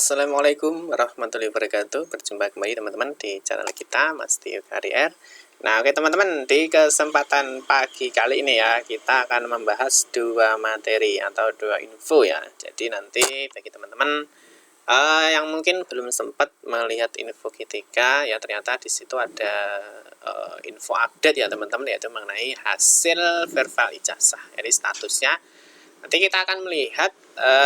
Assalamualaikum warahmatullahi wabarakatuh. Berjumpa kembali teman-teman di channel kita Mas Tio Karier. Nah, oke teman-teman, di kesempatan pagi kali ini ya, kita akan membahas dua materi atau dua info ya. Jadi nanti bagi teman-teman yang mungkin belum sempat melihat info ketika ya, ternyata di situ ada info update ya teman-teman, yaitu mengenai hasil verbal ijazah. Jadi statusnya nanti kita akan melihat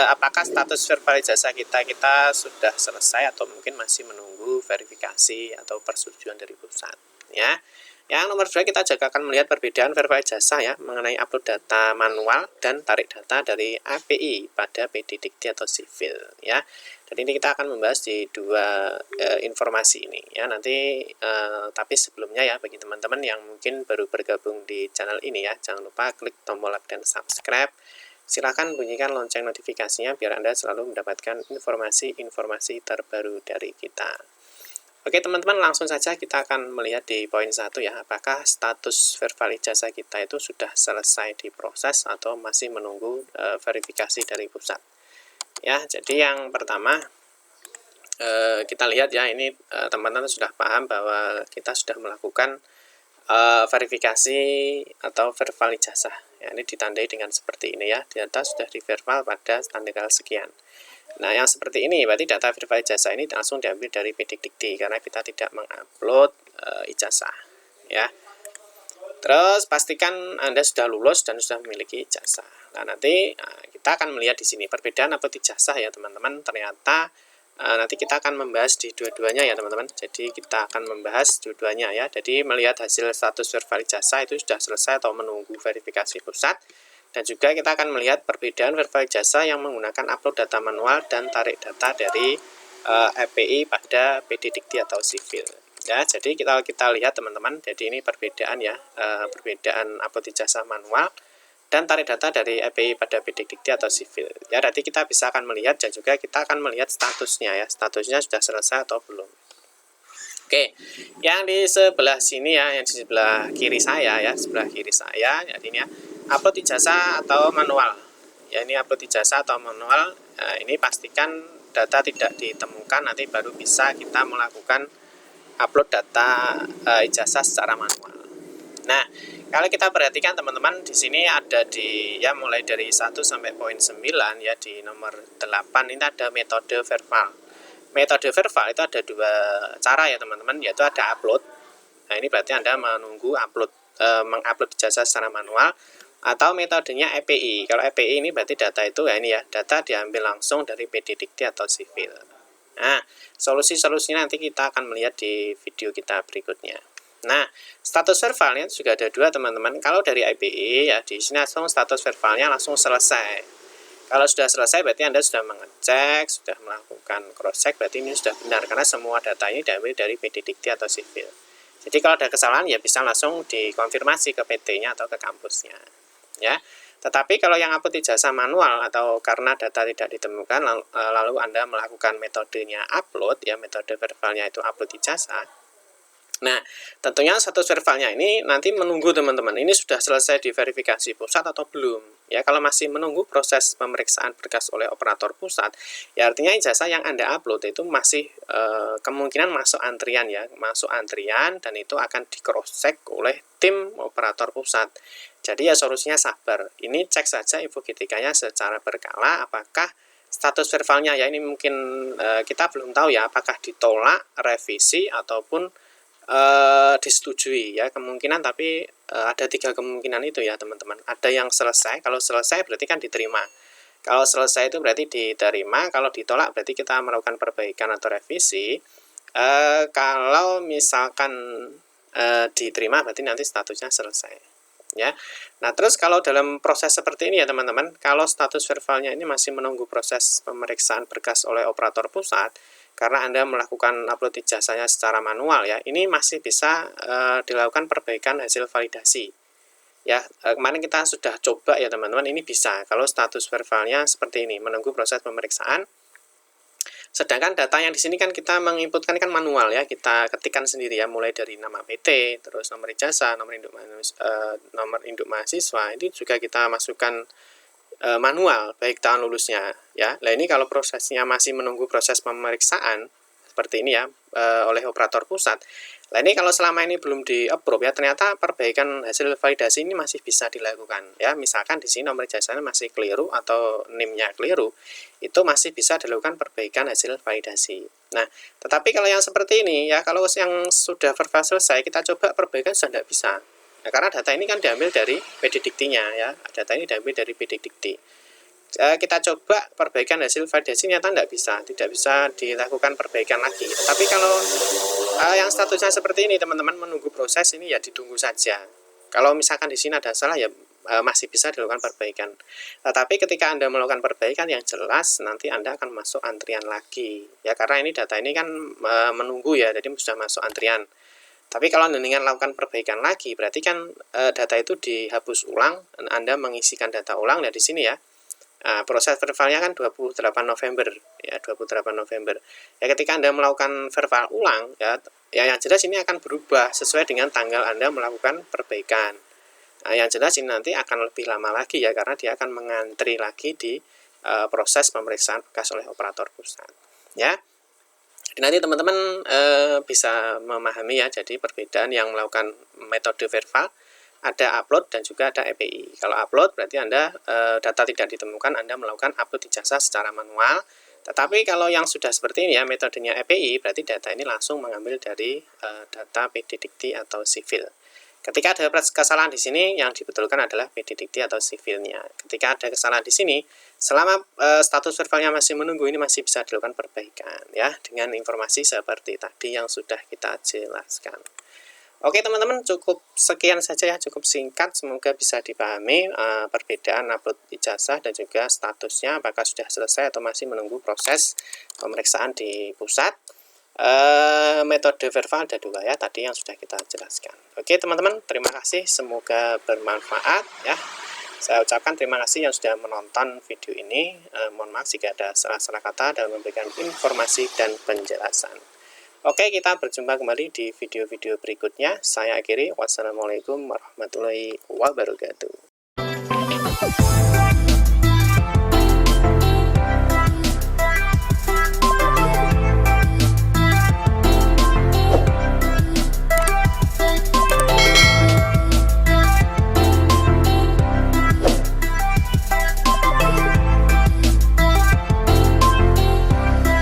apakah status verbal ijazah kita sudah selesai atau mungkin masih menunggu verifikasi atau persetujuan dari pusat ya. Yang nomor 2, kita juga akan melihat perbedaan verbal ijazah ya, mengenai upload data manual dan tarik data dari API pada PD Dikti atau sivil ya. Dan ini kita akan membahas di dua informasi ini ya nanti, tapi sebelumnya ya, bagi teman-teman yang mungkin baru bergabung di channel ini ya, jangan lupa klik tombol like dan subscribe. Silakan bunyikan lonceng notifikasinya biar Anda selalu mendapatkan informasi-informasi terbaru dari kita. Oke teman-teman, langsung saja kita akan melihat di poin 1 ya, apakah status verbal ijazah kita itu sudah selesai diproses atau masih menunggu verifikasi dari pusat. Ya, jadi yang pertama kita lihat ya, ini teman-teman sudah paham bahwa kita sudah melakukan verifikasi atau verbal ijazah ya, ini ditandai dengan seperti ini ya, data sudah di verbal pada tanggal sekian. Nah yang seperti ini berarti data verbal ijazah ini langsung diambil dari PD Dikti karena kita tidak mengupload ijazah ya. Terus pastikan Anda sudah lulus dan sudah memiliki ijazah. Nah nanti kita akan melihat di sini perbedaan upload ijazah ya teman-teman. Ternyata nanti kita akan membahas di dua-duanya ya teman-teman. Jadi kita akan membahas dua-duanya ya. Jadi melihat hasil status verbal ijazah itu sudah selesai atau menunggu verifikasi pusat. Dan juga kita akan melihat perbedaan verbal ijazah yang menggunakan upload data manual dan tarik data dari API pada PD Dikti atau sivil. Ya, jadi kita lihat teman-teman. Jadi ini perbedaan ya, perbedaan upload ijazah manual dan tarik data dari API pada PD Dikti atau sivil. Ya, nanti kita bisa akan melihat dan juga kita akan melihat statusnya ya, statusnya sudah selesai atau belum. Oke, yang di sebelah sini ya, yang di sebelah kiri saya ya, sebelah kiri saya, jadi ini ya, upload ijazah atau manual. Ya, ini upload ijazah atau manual. Nah, ini pastikan data tidak ditemukan, nanti baru bisa kita melakukan upload data ijazah secara manual. Nah, kalau kita perhatikan teman-teman, di sini ada di ya mulai dari 1 sampai poin 9 ya, di nomor 8 ini ada metode verbal. Metode verbal itu ada dua cara ya teman-teman, yaitu ada upload. Nah, ini berarti Anda menunggu upload mengupload ijazah secara manual, atau metodenya API. Kalau API ini berarti data itu ya, ini ya, data diambil langsung dari PD Dikti atau sivil. Nah, solusi-solusinya nanti kita akan melihat di video kita berikutnya. Nah, status verbalnya juga ada dua teman-teman. Kalau dari API ya, di sini langsung status verbalnya langsung selesai. Kalau sudah selesai berarti Anda sudah mengecek, sudah melakukan cross check, berarti ini sudah benar karena semua data ini diambil dari PD Dikti atau sivil. Jadi kalau ada kesalahan ya bisa langsung dikonfirmasi ke PT-nya atau ke kampusnya. Ya. Tetapi kalau yang upload ijazah manual atau karena data tidak ditemukan lalu Anda melakukan metodenya upload ya, metode verbalnya itu upload ijazah. Nah, tentunya status verbalnya ini nanti menunggu teman-teman, ini sudah selesai diverifikasi pusat atau belum. Ya, kalau masih menunggu proses pemeriksaan berkas oleh operator pusat, ya artinya ijazah yang Anda upload itu masih kemungkinan masuk antrian ya, masuk antrian dan itu akan di cross check oleh tim operator pusat. Jadi ya solusinya sabar. Ini cek saja info ketikanya secara berkala apakah status verbalnya ya, ini mungkin kita belum tahu ya apakah ditolak, revisi ataupun disetujui ya, kemungkinan, tapi ada 3 kemungkinan itu ya teman-teman. Ada yang selesai, kalau selesai berarti kan diterima, kalau selesai itu berarti diterima, kalau ditolak berarti kita melakukan perbaikan atau revisi, kalau misalkan diterima berarti nanti statusnya selesai ya. Nah terus kalau dalam proses seperti ini ya teman-teman, kalau status verbalnya ini masih menunggu proses pemeriksaan berkas oleh operator pusat karena Anda melakukan upload ijazahnya secara manual ya, ini masih bisa dilakukan perbaikan hasil validasi ya. Kemarin kita sudah coba ya teman-teman, ini bisa kalau status verbalnya seperti ini menunggu proses pemeriksaan. Sedangkan data yang di sini kan kita menginputkan kan manual ya, kita ketikkan sendiri ya, mulai dari nama PT, terus nomor ijazah, nomor induk mahasiswa, ini juga kita masukkan manual baik tahun lulusnya ya. Nah ini kalau prosesnya masih menunggu proses pemeriksaan seperti ini ya oleh operator pusat. Nah ini kalau selama ini belum di approve ya, ternyata perbaikan hasil validasi ini masih bisa dilakukan ya. Misalkan di sini nomor ijazahnya masih keliru atau NIM-nya keliru, itu masih bisa dilakukan perbaikan hasil validasi. Nah, tetapi kalau yang seperti ini ya, kalau yang sudah verval selesai kita coba perbaikan sudah tidak bisa. Nah, karena data ini kan diambil dari PD Diktinya ya, data ini diambil dari PD Dikti. Kita coba perbaikan hasil validasi nyata tidak bisa dilakukan perbaikan lagi. Tapi kalau yang statusnya seperti ini teman-teman menunggu proses ini ya ditunggu saja. Kalau misalkan di sini ada salah ya masih bisa dilakukan perbaikan. Tetapi ketika Anda melakukan perbaikan yang jelas nanti Anda akan masuk antrian lagi. Ya karena ini data ini kan menunggu ya, jadi sudah masuk antrian. Tapi kalau Anda ingin lakukan perbaikan lagi berarti kan data itu dihapus ulang, Anda mengisikan data ulang dari sini ya. Nah, proses verbalnya kan 28 November ya, 28 November. Ya ketika Anda melakukan verbal ulang ya yang jelas ini akan berubah sesuai dengan tanggal Anda melakukan perbaikan. Nah, yang jelas ini nanti akan lebih lama lagi ya karena dia akan mengantri lagi di proses pemeriksaan bekas oleh operator pusat. Ya. Nanti teman-teman bisa memahami ya, jadi perbedaan yang melakukan metode verbal ada upload dan juga ada EPI. Kalau upload berarti Anda data tidak ditemukan, Anda melakukan upload ijazah secara manual. Tetapi kalau yang sudah seperti ini ya, metodenya EPI, berarti data ini langsung mengambil dari data PD Dikti atau sivil. Ketika ada kesalahan di sini, yang dibetulkan adalah PD Dikti atau sivilnya. Ketika ada kesalahan di sini, selama status verbalnya masih menunggu, ini masih bisa dilakukan perbaikan ya dengan informasi seperti tadi yang sudah kita jelaskan. Oke teman-teman, cukup sekian saja ya, cukup singkat, semoga bisa dipahami perbedaan upload ijazah dan juga statusnya apakah sudah selesai atau masih menunggu proses pemeriksaan di pusat. Metode verbal ada dua ya, tadi yang sudah kita jelaskan. Oke teman-teman, terima kasih, semoga bermanfaat ya. Saya ucapkan terima kasih yang sudah menonton video ini. Mohon maaf jika ada salah-salah kata dalam memberikan informasi dan penjelasan. Oke, kita berjumpa kembali di video-video berikutnya. Saya akhiri. Wassalamualaikum warahmatullahi wabarakatuh.